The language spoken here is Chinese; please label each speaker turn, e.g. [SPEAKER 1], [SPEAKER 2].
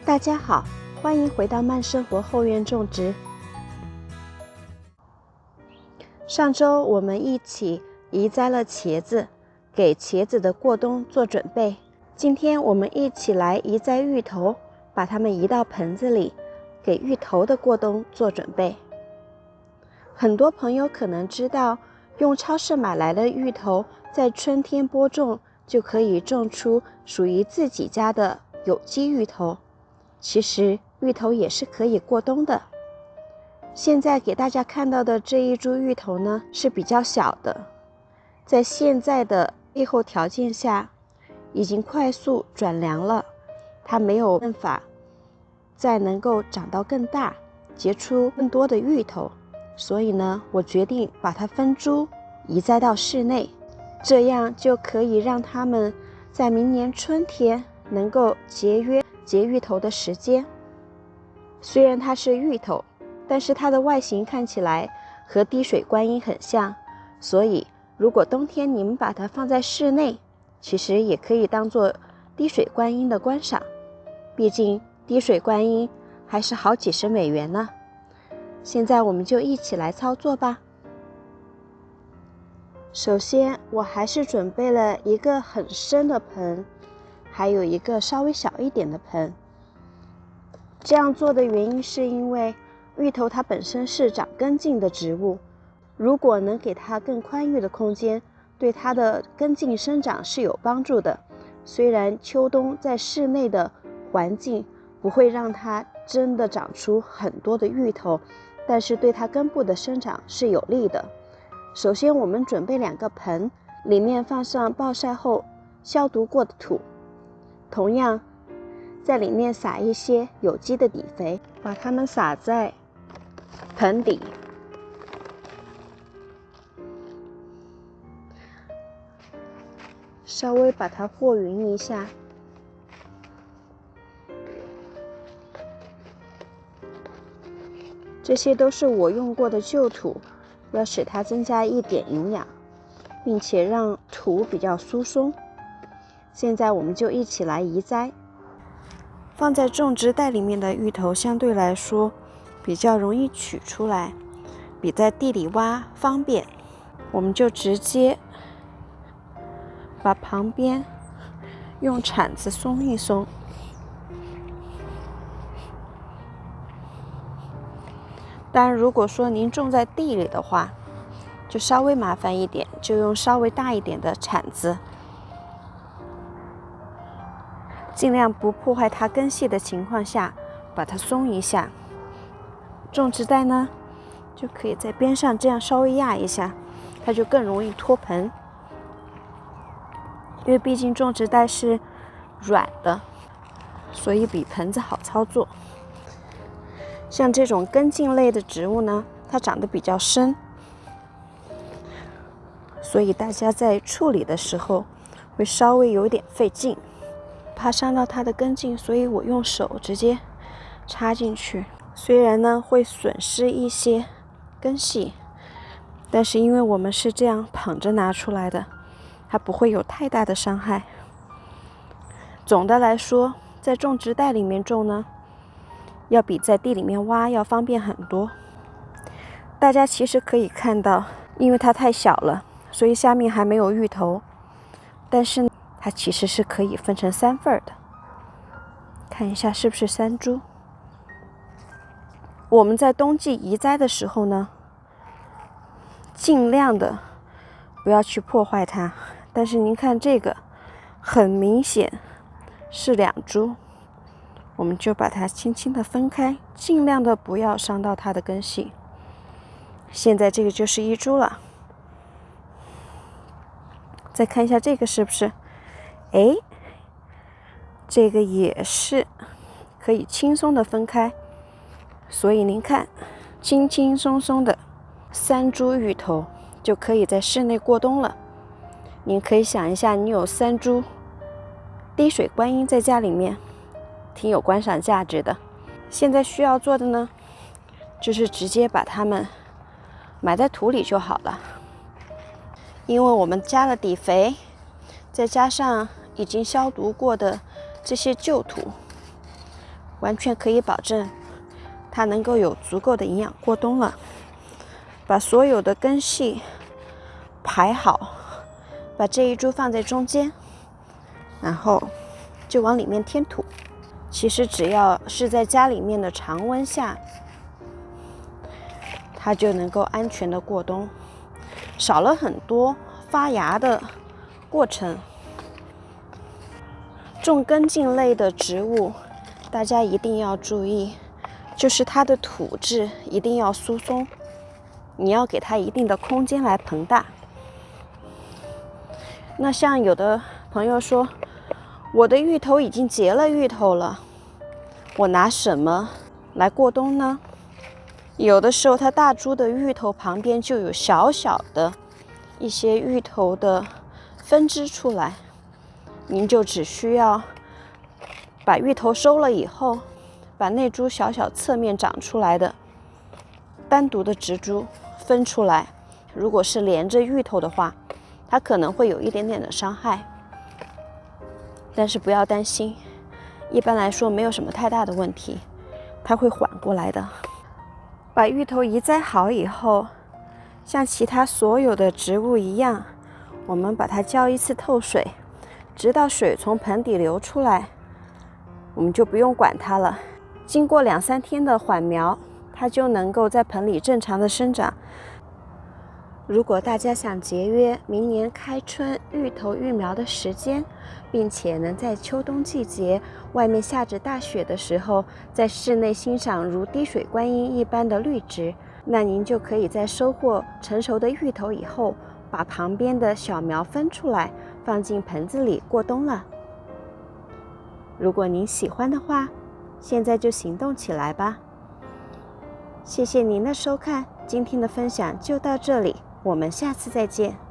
[SPEAKER 1] 大家好，欢迎回到慢生活后院种植。上周我们一起移栽了茄子，给茄子的过冬做准备。今天我们一起来移栽芋头，把它们移到盆子里，给芋头的过冬做准备。很多朋友可能知道，用超市买来的芋头在春天播种，就可以种出属于自己家的有机芋头。其实芋头也是可以过冬的。现在给大家看到的这一株芋头呢，是比较小的，在现在的气候条件下已经快速转凉了，它没有办法再能够长到更大，结出更多的芋头，所以呢，我决定把它分株移栽到室内，这样就可以让它们在明年春天能够节约结芋头的时间。虽然它是芋头，但是它的外形看起来和滴水观音很像，所以如果冬天你们把它放在室内，其实也可以当做滴水观音的观赏，毕竟滴水观音还是好几十美元呢。现在我们就一起来操作吧。首先我还是准备了一个很深的盆，还有一个稍微小一点的盆。这样做的原因是因为芋头它本身是长根茎的植物，如果能给它更宽裕的空间，对它的根茎生长是有帮助的。虽然秋冬在室内的环境不会让它真的长出很多的芋头，但是对它根部的生长是有利的。首先我们准备2个盆，里面放上暴晒后消毒过的土，同样在里面撒一些有机的底肥，把它们撒在盆底。稍微把它和匀一下。这些都是我用过的旧土，要使它增加一点营养，并且让土比较疏松。现在我们就一起来移栽。放在种植袋里面的芋头相对来说比较容易取出来，比在地里挖方便。我们就直接把旁边用铲子松一松，当然如果说您种在地里的话，就稍微麻烦一点，就用稍微大一点的铲子，尽量不破坏它根系的情况下把它松一下。种植袋呢就可以在边上这样稍微压一下，它就更容易脱盆，因为毕竟种植袋是软的，所以比盆子好操作。像这种根茎类的植物呢，它长得比较深，所以大家在处理的时候会稍微有点费劲，怕伤到它的根茎，所以我用手直接插进去。虽然呢会损失一些根系，但是因为我们是这样捧着拿出来的，它不会有太大的伤害。总的来说，在种植袋里面种呢，要比在地里面挖要方便很多。大家其实可以看到，因为它太小了，所以下面还没有芋头，但是它其实是可以分成3份的。看一下是不是3株。我们在冬季移栽的时候呢，尽量的不要去破坏它。但是您看这个很明显是2株，我们就把它轻轻的分开，尽量的不要伤到它的根系。现在这个就是1株了。再看一下这个是不是，这个也是可以轻松的分开。所以您看，轻轻松松的3株芋头就可以在室内过冬了。您可以想一下，你有3株滴水观音在家里面，挺有观赏价值的。现在需要做的呢，就是直接把它们埋在土里就好了。因为我们加了底肥，再加上已经消毒过的这些旧土，完全可以保证它能够有足够的营养过冬了。把所有的根系排好，把这一株放在中间，然后就往里面添土。其实只要是在家里面的常温下，它就能够安全的过冬，少了很多发芽的过程。种根茎类的植物，大家一定要注意，就是它的土质一定要疏松，你要给它一定的空间来膨大。那像有的朋友说，我的芋头已经结了芋头了，我拿什么来过冬呢？有的时候它大株的芋头旁边就有小小的一些芋头的分支出来，您就只需要把芋头收了以后，把那株小小侧面长出来的单独的植株分出来。如果是连着芋头的话，它可能会有一点点的伤害，但是不要担心，一般来说没有什么太大的问题，它会缓过来的。把芋头移栽好以后，像其他所有的植物一样，我们把它浇一次透水，直到水从盆底流出来，我们就不用管它了。经过2-3天的缓苗，它就能够在盆里正常的生长。如果大家想节约明年开春芋头育苗的时间，并且能在秋冬季节外面下着大雪的时候，在室内欣赏如滴水观音一般的绿植，那您就可以在收获成熟的芋头以后，把旁边的小苗分出来，放进盆子里过冬了。如果您喜欢的话，现在就行动起来吧。谢谢您的收看，今天的分享就到这里，我们下次再见。